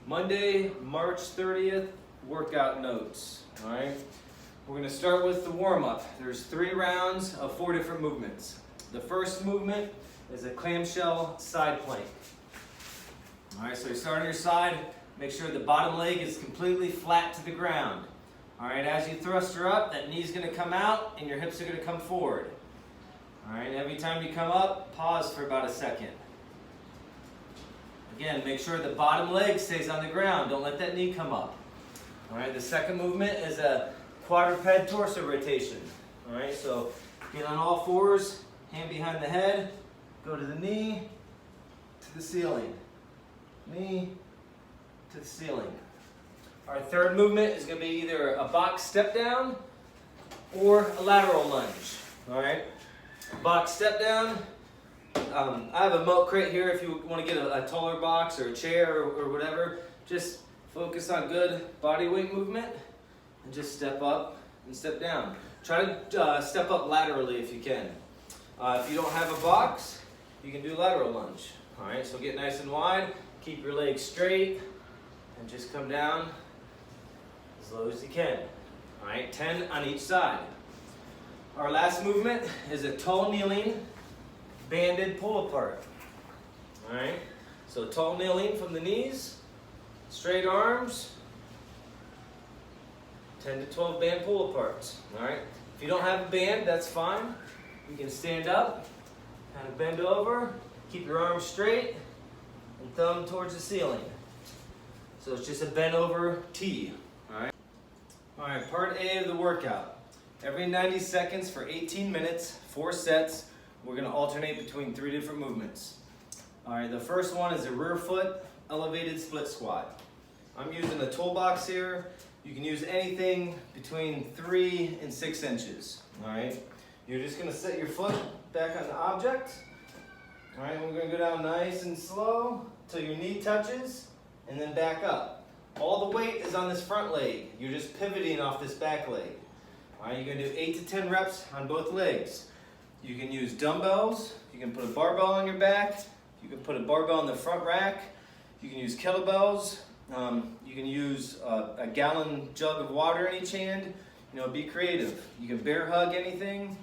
Monday, March 30th, workout notes. All right, we're going to start with the warm-up. There's 3 rounds of 4 different movements. The first movement is a clamshell side plank. All right, so you start on your side. Make sure the bottom leg is completely flat to the ground. All right, as you thrust her up, that knee's going to come out and your hips are going to come forward. All right, every time you come up, pause for about a second. Again, make sure the bottom leg stays on the ground. Don't let that knee come up. All right, the second movement is a quadruped torso rotation. All right, so get on all fours, hand behind the head, go to the knee, to the ceiling. Knee, to the ceiling. Our third movement is going to be either a box step down or a lateral lunge. All right, box step down. I have a milk crate here if you want to get a taller box or a chair or whatever. Just focus on good body weight movement and just step up and step down. Try to step up laterally if you can. If you don't have a box, you can do lateral lunge. All right, so get nice and wide, keep your legs straight, and just come down as low as you can. All right, 10 on each side. Our last movement is a tall kneeling banded pull apart. All right, so tall kneeling from the knees, straight arms, 10 to 12 band pull aparts. All right, if you don't have a band, that's fine. You can stand up, kind of bend over, keep your arms straight, and thumb towards the ceiling. So it's just a bent over T. All right, part A of the workout. Every 90 seconds for 18 minutes, 4 sets. We're going to alternate between 3 different movements. All right, the first one is a rear foot elevated split squat. I'm using a toolbox here. You can use anything between 3 and 6 inches. All right, you're just going to set your foot back on the object. All right, we're going to go down nice and slow till your knee touches and then back up. All the weight is on this front leg. You're just pivoting off this back leg. All right, you're going to do 8 to 10 reps on both legs. You can use dumbbells. You can put a barbell on your back. You can put a barbell on the front rack. You can use kettlebells. You can use a gallon jug of water in each hand. You know, be creative. You can bear hug anything.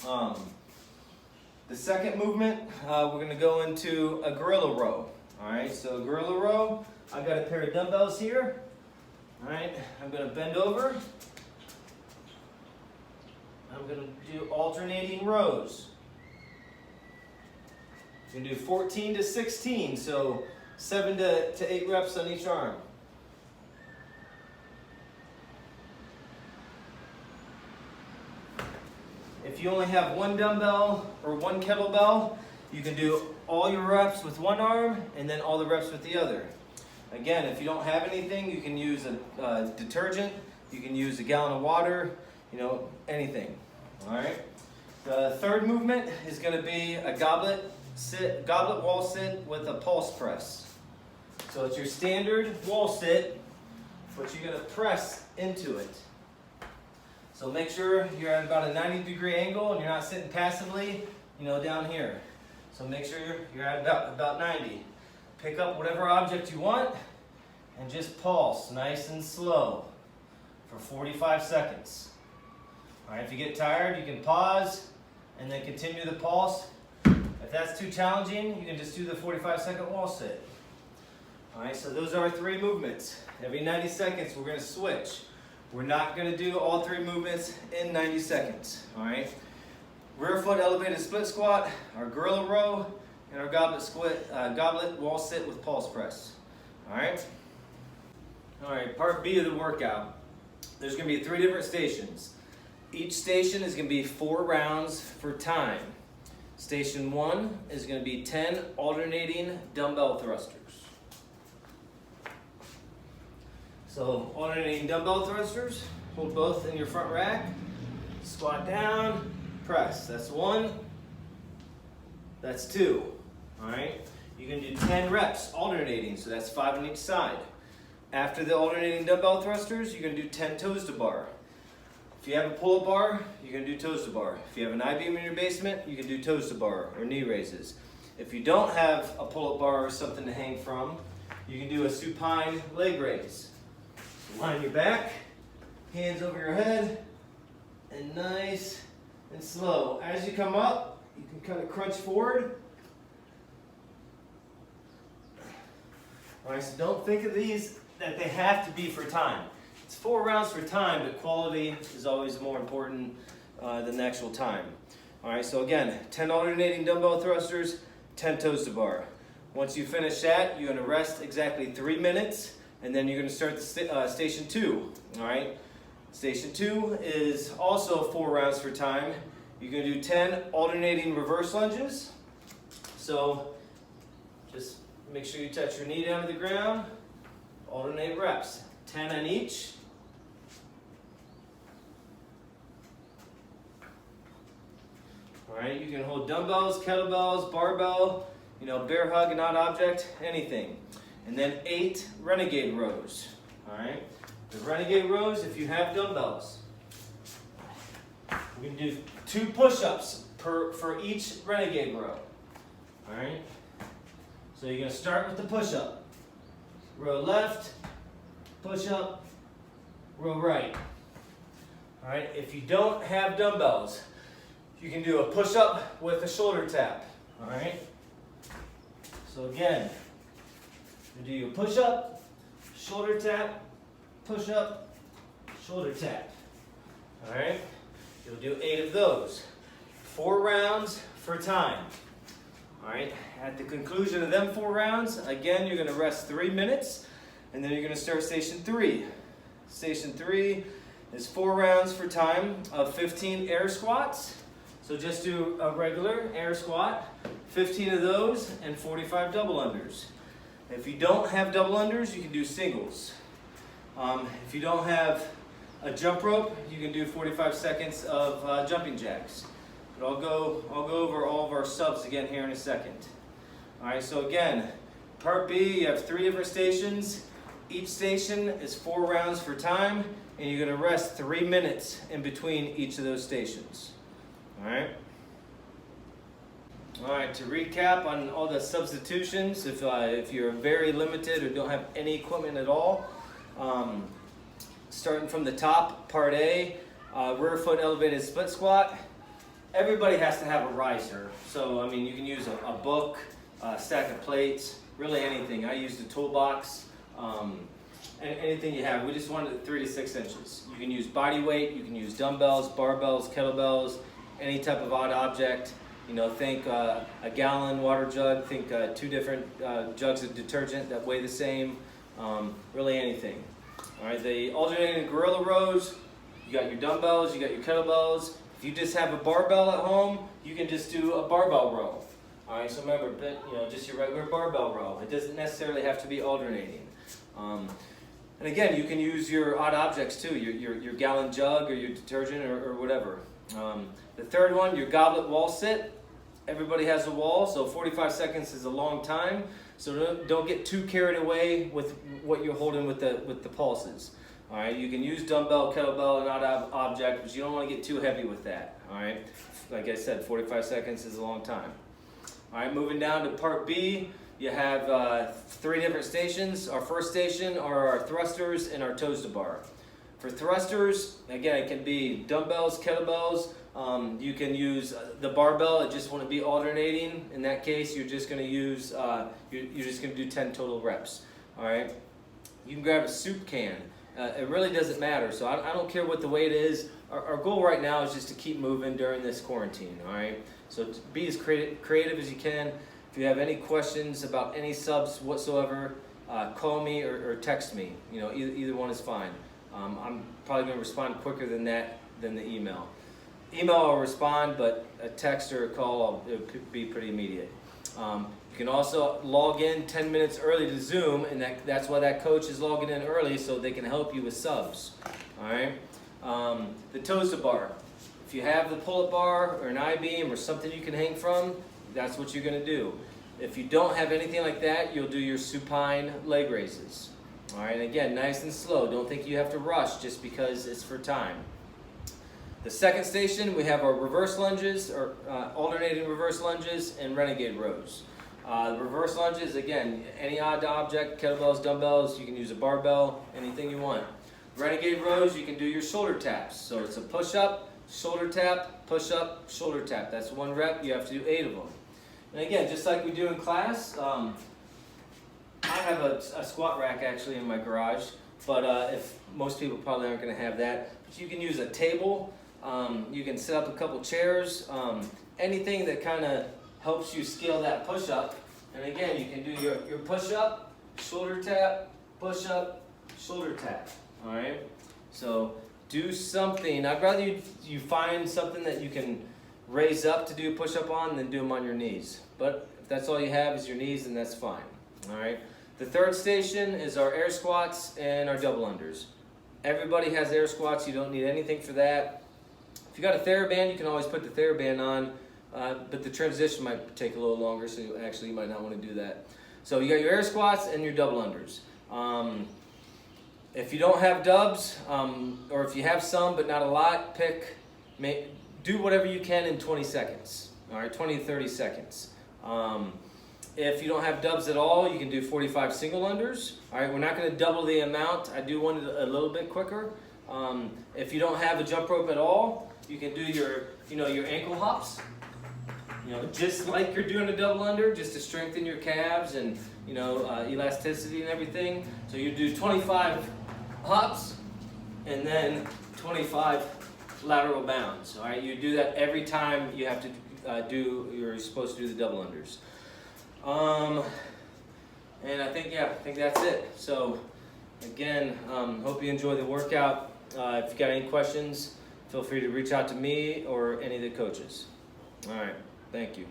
The second movement, we're going to go into a gorilla row. All right, so gorilla row. I've got a pair of dumbbells here. All right, I'm going to bend over. I'm going to do alternating rows. You're going to do 14 to 16, so 7 to 8 reps on each arm. If you only have one dumbbell or one kettlebell, you can do all your reps with one arm and then all the reps with the other. Again, if you don't have anything, you can use a detergent, you can use a gallon of water, you know, anything. All right. The third movement is going to be a goblet wall sit with a pulse press. So it's your standard wall sit, but you're going to press into it. So make sure you're at about a 90-degree angle and you're not sitting passively, you know, down here. So make sure you're at about 90. Pick up whatever object you want and just pulse nice and slow for 45 seconds. All right, if you get tired, you can pause and then continue the pulse. If that's too challenging, you can just do the 45-second wall sit. All right, so those are our 3 movements. Every 90 seconds, we're going to switch. We're not going to do all 3 movements in 90 seconds. All right, rear foot elevated split squat, our gorilla row, and our goblet wall sit with pulse press. All right. All right, part B of the workout. There's going to be 3 different stations. Each station is going to be 4 rounds for time. Station 1 is going to be 10 alternating dumbbell thrusters. So alternating dumbbell thrusters, hold both in your front rack, squat down, press. That's 1, that's 2. All right, you can do 10 reps alternating, so that's 5 on each side. After the alternating dumbbell thrusters, you're going to do 10 toes to bar. If you have a pull-up bar, you can do toes to bar. If you have an I-beam in your basement, you can do toes to bar or knee raises. If you don't have a pull-up bar or something to hang from, you can do a supine leg raise. Line your back, hands over your head, and nice and slow. As you come up, you can kind of crunch forward. All right, so don't think of these that they have to be for time. It's 4 rounds for time, but quality is always more important than the actual time. All right, so again, 10 alternating dumbbell thrusters, 10 toes to bar. Once you finish that, you're gonna rest exactly 3 minutes, and then you're gonna start the station 2, all right? Station 2 is also 4 rounds for time. You're gonna do 10 alternating reverse lunges. So just make sure you touch your knee down to the ground, alternate reps, 10 on each. All right, you can hold dumbbells, kettlebells, barbell, you know, bear hug, and odd object, anything. And then 8 renegade rows, all right? The renegade rows, if you have dumbbells, we're gonna do 2 push-ups for each renegade row, all right? So you're gonna start with the push-up. Row left, push-up, row right. All right, if you don't have dumbbells, you can do a push-up with a shoulder tap, all right? So again, you do your push-up, shoulder tap, push-up, shoulder tap, all right? You'll do 8 of those. 4 rounds for time, all right? At the conclusion of them 4 rounds, again, you're gonna rest 3 minutes, and then you're gonna start station 3. Station 3 is 4 rounds for time of 15 air squats. So just do a regular air squat, 15 of those, and 45 double unders. If you don't have double unders, you can do singles. If you don't have a jump rope, you can do 45 seconds of jumping jacks. But I'll go over all of our subs again here in a second. All right, so again, part B, you have 3 different stations. Each station is 4 rounds for time, and you're gonna rest 3 minutes in between each of those stations. All right, to recap on all the substitutions, if you're very limited or don't have any equipment at all, starting from the top, part A, rear foot elevated split squat. Everybody has to have a riser. So, I mean, you can use a book, a stack of plates, really anything. I used a toolbox, anything you have. We just wanted it 3 to 6 inches. You can use body weight, you can use dumbbells, barbells, kettlebells, any type of odd object. You know, think a gallon water jug, think 2 different jugs of detergent that weigh the same, really anything. All right, the alternating gorilla rows, you got your dumbbells, you got your kettlebells. If you just have a barbell at home, you can just do a barbell row. All right, so remember, you know, just your regular barbell row. It doesn't necessarily have to be alternating. And again, you can use your odd objects too, your gallon jug or your detergent or whatever. The third one, your goblet wall sit. Everybody has a wall, so 45 seconds is a long time. So don't get too carried away with what you're holding with the pulses. All right, you can use dumbbell, kettlebell, and odd object, but you don't want to get too heavy with that. All right, like I said, 45 seconds is a long time. All right, moving down to part B, you have 3 different stations. Our first station are our thrusters and our toes to bar. For thrusters, again, it can be dumbbells, kettlebells. You can use the barbell. It just want to be alternating. In that case, you're just going to use, you're just going to do 10 total reps. All right. You can grab a soup can. It really doesn't matter. So I don't care what the weight is. Our goal right now is just to keep moving during this quarantine. All right. So be as creative as you can. If you have any questions about any subs whatsoever, call me or text me. You know, either one is fine. I'm probably going to respond quicker than the email. Email I'll respond, but a text or a call it'll be pretty immediate. You can also log in 10 minutes early to Zoom, and that's why that coach is logging in early, so they can help you with subs. All right. The toes to bar. If you have the pull-up bar or an I-beam or something you can hang from, that's what you're going to do. If you don't have anything like that, you'll do your supine leg raises. All right, again, nice and slow. Don't think you have to rush just because it's for time. The second station, we have our reverse lunges, or alternating reverse lunges and renegade rows. Reverse lunges, again, any odd object, kettlebells, dumbbells, you can use a barbell, anything you want. Renegade rows, you can do your shoulder taps. So it's a push-up, shoulder tap, push-up, shoulder tap. That's 1 rep, you have to do 8 of them. And again, just like we do in class, I have a squat rack actually in my garage, but if most people probably aren't going to have that. But you can use a table, you can set up a couple chairs, anything that kind of helps you scale that push-up. And again, you can do your push-up, shoulder tap, push-up, shoulder tap. All right? So do something. I'd rather you find something that you can raise up to do push-up on than do them on your knees. But if that's all you have is your knees, then that's fine. All right? The third station is our air squats and our double unders. Everybody has air squats. You don't need anything for that. If you got a TheraBand, you can always put the TheraBand on. But the transition might take a little longer, so you might not want to do that. So you got your air squats and your double unders. If you don't have dubs, or if you have some but not a lot, do whatever you can in 20 seconds. All right, 20 to 30 seconds. If you don't have dubs at all, you can do 45 single unders. All right, we're not going to double the amount. I do want it a little bit quicker. If you don't have a jump rope at all, you can do your ankle hops. Just like you're doing a double under, just to strengthen your calves and elasticity and everything. So you do 25 hops and then 25 lateral bounds. All right, you do that every time you have to you're supposed to do the double unders. And I think that's it. So again, hope you enjoy the workout. If you got any questions, feel free to reach out to me or any of the coaches. All right. Thank you.